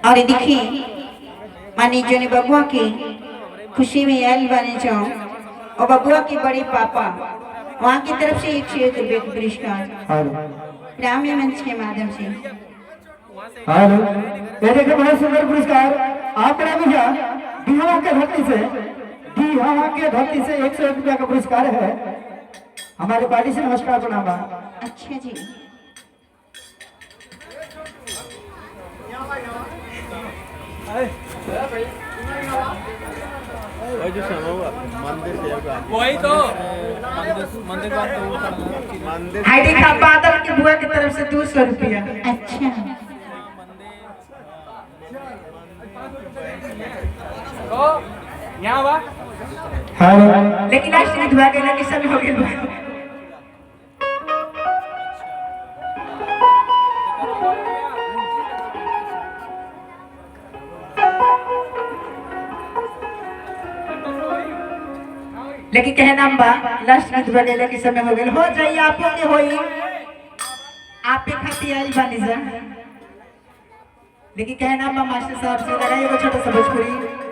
और देखिए मानी जो बबुआ की खुशी में आयल बने जाओ और बबुआ की बड़ी पापा वहाँ की तरफ से 101 रुपये का पुरस्कार ग्रामीण मंच के माध्यम से। हेलो, ये देखिए बड़ा सुंदर पुरस्कार आप भैया बिहार के धरती से 101 रुपया का पुरस्कार है हमारे पार्टी से। नमस्कार प्रणाम। अच्छा जी वही तो मंदिर हाय देखा बादल की बुआ की तरफ से 200 रुपया। अच्छा तो यहाँ बा हेलो, लेकिन लास्ट में दुआ के लगे सब हो गए। लेकिन कहना बा लास्ट में दुआ के समय हो गए हो जाइए आपो के होई आपे खाती आई बानी जा। लेकिन कहना बा मास्टर साहब से लगा एगो छोटा सा भोजपुरी